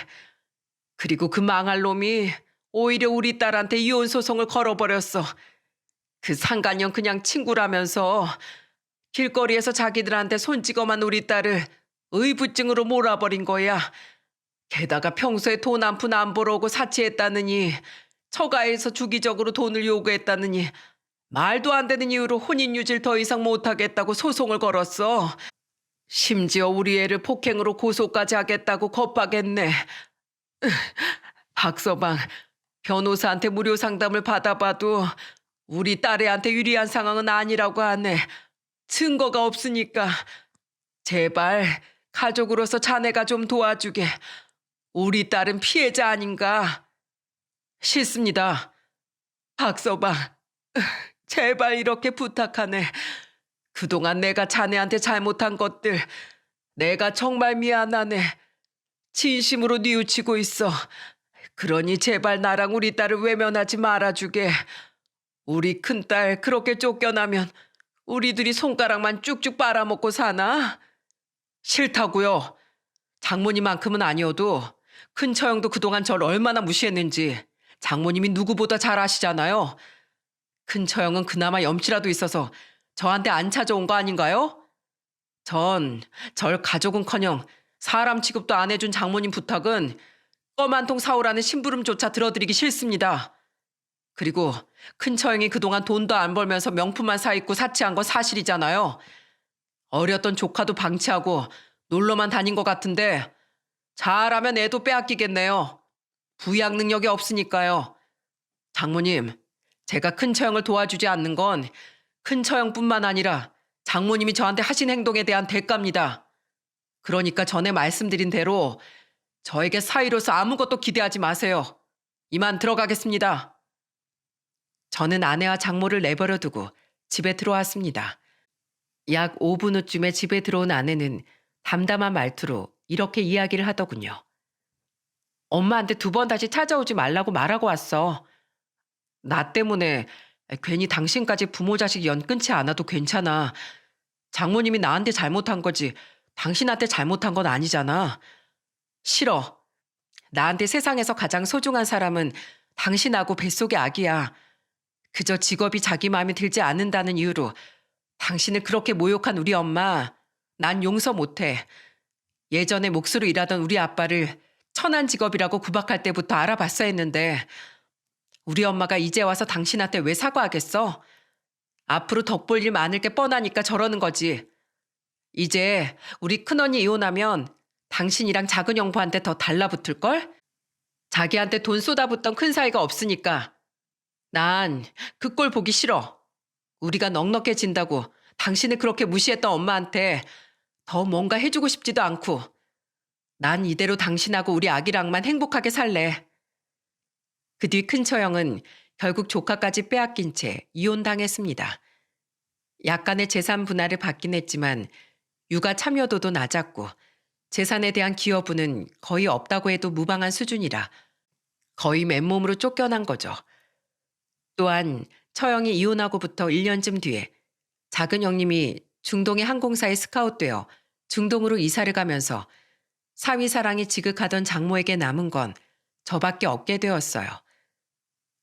그리고 그 망할 놈이 오히려 우리 딸한테 이혼 소송을 걸어버렸어. 그 상간년 그냥 친구라면서 길거리에서 자기들한테 손찌검한 우리 딸을 의부증으로 몰아버린 거야. 게다가 평소에 돈 한 푼 안 벌어오고 사치했다느니 처가에서 주기적으로 돈을 요구했다느니 말도 안 되는 이유로 혼인유지를 더 이상 못하겠다고 소송을 걸었어. 심지어 우리 애를 폭행으로 고소까지 하겠다고 겁박했네. 박서방, 변호사한테 무료 상담을 받아봐도 우리 딸애한테 유리한 상황은 아니라고 하네. 증거가 없으니까. 제발 가족으로서 자네가 좀 도와주게. 우리 딸은 피해자 아닌가? 싫습니다. 박서방, 제발 이렇게 부탁하네. 그동안 내가 자네한테 잘못한 것들 내가 정말 미안하네. 진심으로 뉘우치고 있어. 그러니 제발 나랑 우리 딸을 외면하지 말아주게. 우리 큰딸 그렇게 쫓겨나면 우리들이 손가락만 쭉쭉 빨아먹고 사나? 싫다고요. 장모님만큼은 아니어도 큰 처형도 그동안 절 얼마나 무시했는지 장모님이 누구보다 잘 아시잖아요. 큰 처형은 그나마 염치라도 있어서 저한테 안 찾아온 거 아닌가요? 절 가족은커녕 사람 취급도 안 해준 장모님 부탁은 껌 한 통 사오라는 심부름조차 들어드리기 싫습니다. 그리고 큰 처형이 그동안 돈도 안 벌면서 명품만 사입고 사치한 건 사실이잖아요. 어렸던 조카도 방치하고 놀러만 다닌 것 같은데 잘하면 애도 빼앗기겠네요. 부양 능력이 없으니까요. 장모님, 제가 큰 처형을 도와주지 않는 건 큰 처형뿐만 아니라 장모님이 저한테 하신 행동에 대한 대가입니다. 그러니까 전에 말씀드린 대로 저에게 사위로서 아무것도 기대하지 마세요. 이만 들어가겠습니다. 저는 아내와 장모를 내버려 두고 집에 들어왔습니다. 약 5분 후쯤에 집에 들어온 아내는 담담한 말투로 이렇게 이야기를 하더군요. 엄마한테 2번 다시 찾아오지 말라고 말하고 왔어. 나 때문에 괜히 당신까지 부모 자식 연 끊지 않아도 괜찮아. 장모님이 나한테 잘못한 거지 당신한테 잘못한 건 아니잖아. 싫어. 나한테 세상에서 가장 소중한 사람은 당신하고 뱃속의 아기야. 그저 직업이 자기 마음에 들지 않는다는 이유로 당신을 그렇게 모욕한 우리 엄마, 난 용서 못해. 예전에 몫으로 일하던 우리 아빠를 천한 직업이라고 구박할 때부터 알아봤어야 했는데 우리 엄마가 이제 와서 당신한테 왜 사과하겠어? 앞으로 덕볼 일 많을 게 뻔하니까 저러는 거지. 이제 우리 큰언니 이혼하면 당신이랑 작은 형부한테 더 달라붙을걸? 자기한테 돈 쏟아붓던 큰 사이가 없으니까. 난 그 꼴 보기 싫어. 우리가 넉넉해진다고 당신을 그렇게 무시했던 엄마한테 더 뭔가 해주고 싶지도 않고. 난 이대로 당신하고 우리 아기랑만 행복하게 살래. 그 뒤 큰 처형은 결국 조카까지 빼앗긴 채 이혼당했습니다. 약간의 재산 분할을 받긴 했지만 육아 참여도도 낮았고 재산에 대한 기여분은 거의 없다고 해도 무방한 수준이라 거의 맨몸으로 쫓겨난 거죠. 또한 처형이 이혼하고부터 1년쯤 뒤에 작은 형님이 중동의 항공사에 스카웃되어 중동으로 이사를 가면서 사위 사랑이 지극하던 장모에게 남은 건 저밖에 없게 되었어요.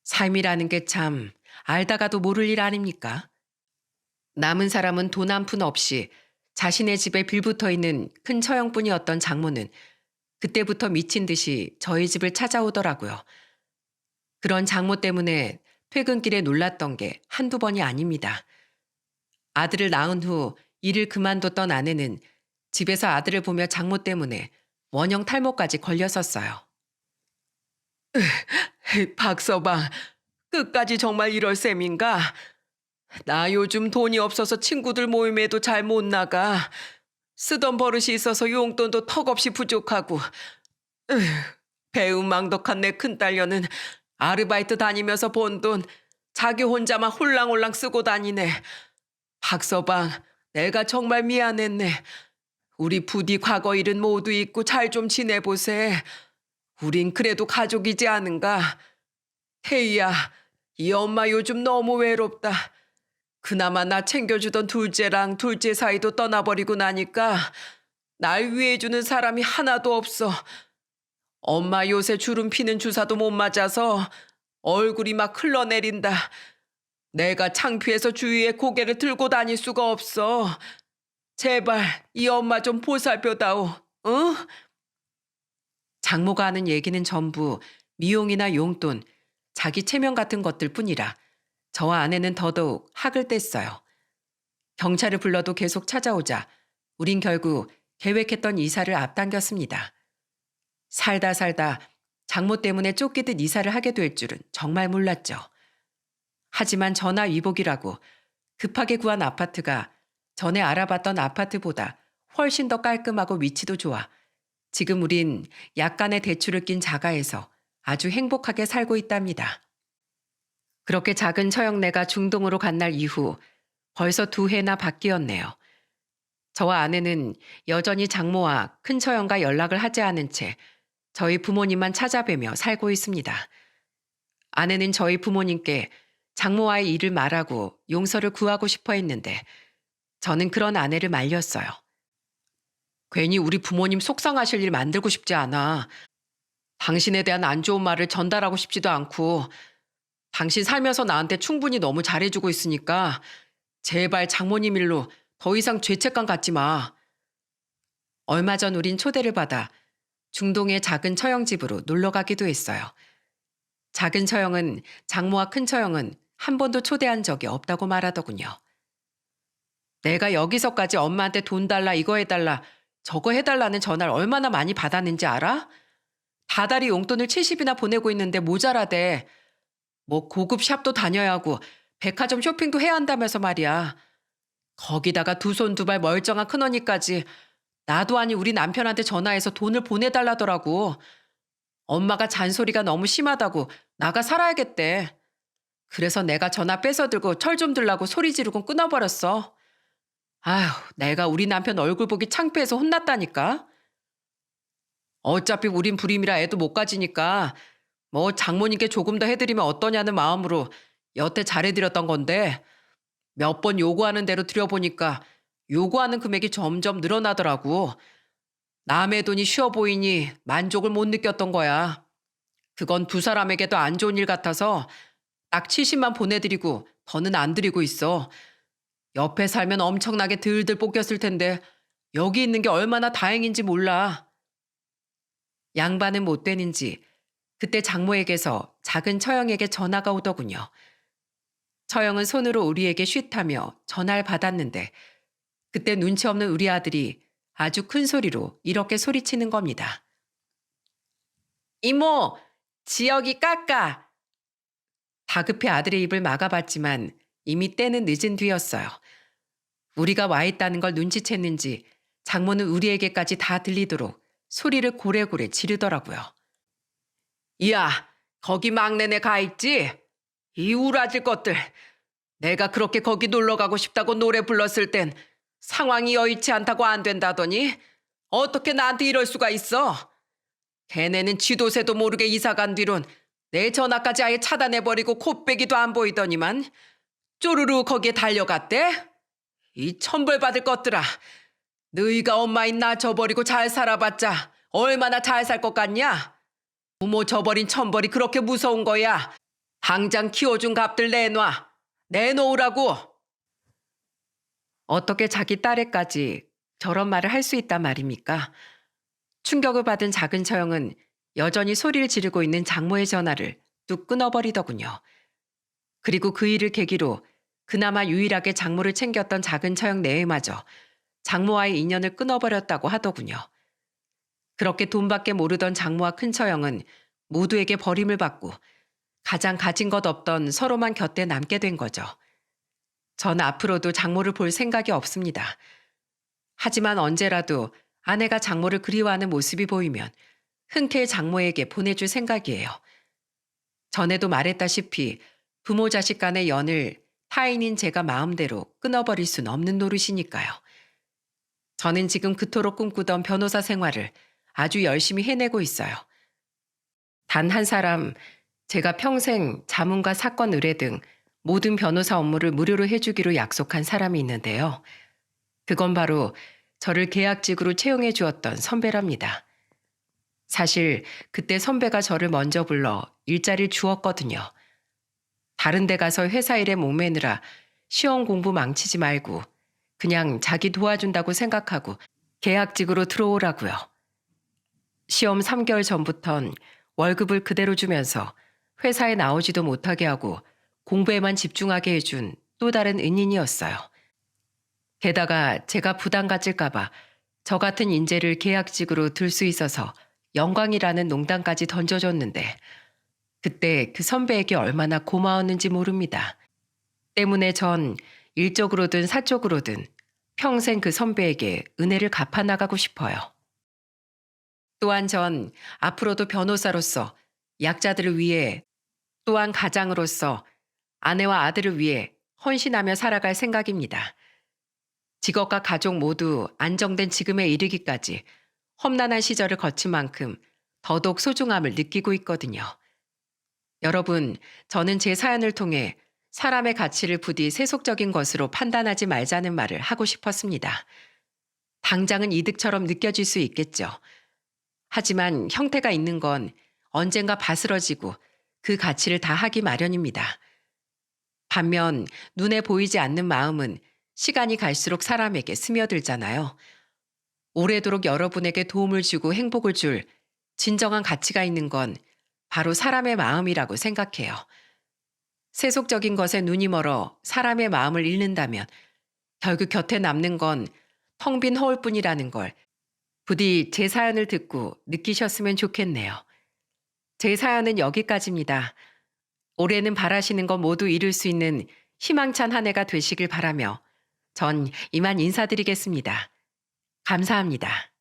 삶이라는 게 참 알다가도 모를 일 아닙니까? 남은 사람은 돈 한 푼 없이 자신의 집에 빌붙어 있는 큰 처형뿐이었던 장모는 그때부터 미친 듯이 저희 집을 찾아오더라고요. 그런 장모 때문에 퇴근길에 놀랐던 게 한두 번이 아닙니다. 아들을 낳은 후 일을 그만뒀던 아내는 집에서 아들을 보며 장모 때문에 원형 탈모까지 걸렸었어요. 박서방, 끝까지 정말 이럴 셈인가? 나 요즘 돈이 없어서 친구들 모임에도 잘 못 나가. 쓰던 버릇이 있어서 용돈도 턱없이 부족하고. 배은망덕한 내 큰딸녀는 아르바이트 다니면서 번 돈 자기 혼자만 홀랑홀랑 쓰고 다니네. 박서방, 내가 정말 미안했네. 우리 부디 과거 일은 모두 잊고 잘 좀 지내보세. 우린 그래도 가족이지 않은가? 태희야, 이 엄마 요즘 너무 외롭다. 그나마 나 챙겨주던 둘째랑 둘째 사이도 떠나버리고 나니까 날 위해주는 사람이 하나도 없어. 엄마 요새 주름 피는 주사도 못 맞아서 얼굴이 막 흘러내린다. 내가 창피해서 주위에 고개를 들고 다닐 수가 없어. 제발 이 엄마 좀 보살펴다오. 응? 장모가 하는 얘기는 전부 미용이나 용돈, 자기 체면 같은 것들 뿐이라 저와 아내는 더더욱 학을 뗐어요. 경찰을 불러도 계속 찾아오자 우린 결국 계획했던 이사를 앞당겼습니다. 살다 살다 장모 때문에 쫓기듯 이사를 하게 될 줄은 정말 몰랐죠. 하지만 전화위복이라고 급하게 구한 아파트가 전에 알아봤던 아파트보다 훨씬 더 깔끔하고 위치도 좋아 지금 우린 약간의 대출을 낀 자가에서 아주 행복하게 살고 있답니다. 그렇게 작은 처형네가 중동으로 간 날 이후 벌써 2해나 바뀌었네요. 저와 아내는 여전히 장모와 큰 처형과 연락을 하지 않은 채 저희 부모님만 찾아뵈며 살고 있습니다. 아내는 저희 부모님께 장모와의 일을 말하고 용서를 구하고 싶어 했는데 저는 그런 아내를 말렸어요. 괜히 우리 부모님 속상하실 일 만들고 싶지 않아. 당신에 대한 안 좋은 말을 전달하고 싶지도 않고 당신 살면서 나한테 충분히 너무 잘해주고 있으니까 제발 장모님 일로 더 이상 죄책감 갖지 마. 얼마 전 우린 초대를 받아 중동의 작은 처형집으로 놀러 가기도 했어요. 작은 처형은 장모와 큰 처형은 한 번도 초대한 적이 없다고 말하더군요. 내가 여기서까지 엄마한테 돈 달라, 이거 해달라, 저거 해달라는 전화를 얼마나 많이 받았는지 알아? 다달이 용돈을 70이나 보내고 있는데 모자라대. 뭐 고급 샵도 다녀야 하고 백화점 쇼핑도 해야 한다면서 말이야. 거기다가 두 손 두 발 멀쩡한 큰언니까지 나도 아니 우리 남편한테 전화해서 돈을 보내달라더라고. 엄마가 잔소리가 너무 심하다고 나가 살아야겠대. 그래서 내가 전화 뺏어들고 철 좀 들라고 소리 지르고 끊어버렸어. 아휴, 내가 우리 남편 얼굴 보기 창피해서 혼났다니까. 어차피 우린 불임이라 애도 못 가지니까 뭐 장모님께 조금 더 해드리면 어떠냐는 마음으로 여태 잘해드렸던 건데 몇 번 요구하는 대로 드려보니까 요구하는 금액이 점점 늘어나더라고. 남의 돈이 쉬워 보이니 만족을 못 느꼈던 거야. 그건 두 사람에게도 안 좋은 일 같아서 딱 70만 보내드리고 더는 안 드리고 있어. 옆에 살면 엄청나게 들들 볶였을 텐데 여기 있는 게 얼마나 다행인지 몰라. 양반은 못 되는지 그때 장모에게서 작은 처형에게 전화가 오더군요. 처형은 손으로 우리에게 쉿하며 전화를 받았는데 그때 눈치 없는 우리 아들이 아주 큰 소리로 이렇게 소리치는 겁니다. 이모, 지역이 깎아. 다급히 아들의 입을 막아봤지만 이미 때는 늦은 뒤였어요. 우리가 와 있다는 걸 눈치챘는지 장모는 우리에게까지 다 들리도록 소리를 고래고래 지르더라고요. 야, 거기 막내네 가 있지? 이 우라질 것들. 내가 그렇게 거기 놀러 가고 싶다고 노래 불렀을 땐 상황이 여의치 않다고 안 된다더니 어떻게 나한테 이럴 수가 있어? 걔네는 지도새도 모르게 이사 간 뒤론 내 전화까지 아예 차단해버리고 콧배기도 안 보이더니만 쪼르르 거기에 달려갔대? 이 천벌받을 것들아. 너희가 엄마인 나 저버리고 잘 살아봤자 얼마나 잘 살 것 같냐? 부모 저버린 천벌이 그렇게 무서운 거야. 당장 키워준 값들 내놔. 내놓으라고. 어떻게 자기 딸에까지 저런 말을 할 수 있단 말입니까? 충격을 받은 작은 처형은 여전히 소리를 지르고 있는 장모의 전화를 뚝 끊어버리더군요. 그리고 그 일을 계기로 그나마 유일하게 장모를 챙겼던 작은 처형 내외마저 장모와의 인연을 끊어버렸다고 하더군요. 그렇게 돈밖에 모르던 장모와 큰 처형은 모두에게 버림을 받고 가장 가진 것 없던 서로만 곁에 남게 된 거죠. 전 앞으로도 장모를 볼 생각이 없습니다. 하지만 언제라도 아내가 장모를 그리워하는 모습이 보이면 흔쾌히 장모에게 보내줄 생각이에요. 전에도 말했다시피 부모 자식 간의 연을 타인인 제가 마음대로 끊어버릴 순 없는 노릇이니까요. 저는 지금 그토록 꿈꾸던 변호사 생활을 아주 열심히 해내고 있어요. 단 한 사람, 제가 평생 자문과 사건 의뢰 등 모든 변호사 업무를 무료로 해주기로 약속한 사람이 있는데요. 그건 바로 저를 계약직으로 채용해 주었던 선배랍니다. 사실 그때 선배가 저를 먼저 불러 일자리를 주었거든요. 다른 데 가서 회사 일에 목매느라 시험 공부 망치지 말고 그냥 자기 도와준다고 생각하고 계약직으로 들어오라고요. 시험 3개월 전부턴 월급을 그대로 주면서 회사에 나오지도 못하게 하고 공부에만 집중하게 해준 또 다른 은인이었어요. 게다가 제가 부담 가질까봐 저 같은 인재를 계약직으로 들 수 있어서 영광이라는 농담까지 던져줬는데 그때 그 선배에게 얼마나 고마웠는지 모릅니다. 때문에 전 일적으로든 사적으로든 평생 그 선배에게 은혜를 갚아나가고 싶어요. 또한 전 앞으로도 변호사로서 약자들을 위해 또한 가장으로서 아내와 아들을 위해 헌신하며 살아갈 생각입니다. 직업과 가족 모두 안정된 지금에 이르기까지 험난한 시절을 거친 만큼 더더욱 소중함을 느끼고 있거든요. 여러분, 저는 제 사연을 통해 사람의 가치를 부디 세속적인 것으로 판단하지 말자는 말을 하고 싶었습니다. 당장은 이득처럼 느껴질 수 있겠죠. 하지만 형태가 있는 건 언젠가 바스러지고 그 가치를 다하기 마련입니다. 반면 눈에 보이지 않는 마음은 시간이 갈수록 사람에게 스며들잖아요. 오래도록 여러분에게 도움을 주고 행복을 줄 진정한 가치가 있는 건 바로 사람의 마음이라고 생각해요. 세속적인 것에 눈이 멀어 사람의 마음을 잃는다면 결국 곁에 남는 건 텅 빈 허울뿐이라는 걸 부디 제 사연을 듣고 느끼셨으면 좋겠네요. 제 사연은 여기까지입니다. 올해는 바라시는 것 모두 이룰 수 있는 희망찬 한 해가 되시길 바라며 전 이만 인사드리겠습니다. 감사합니다.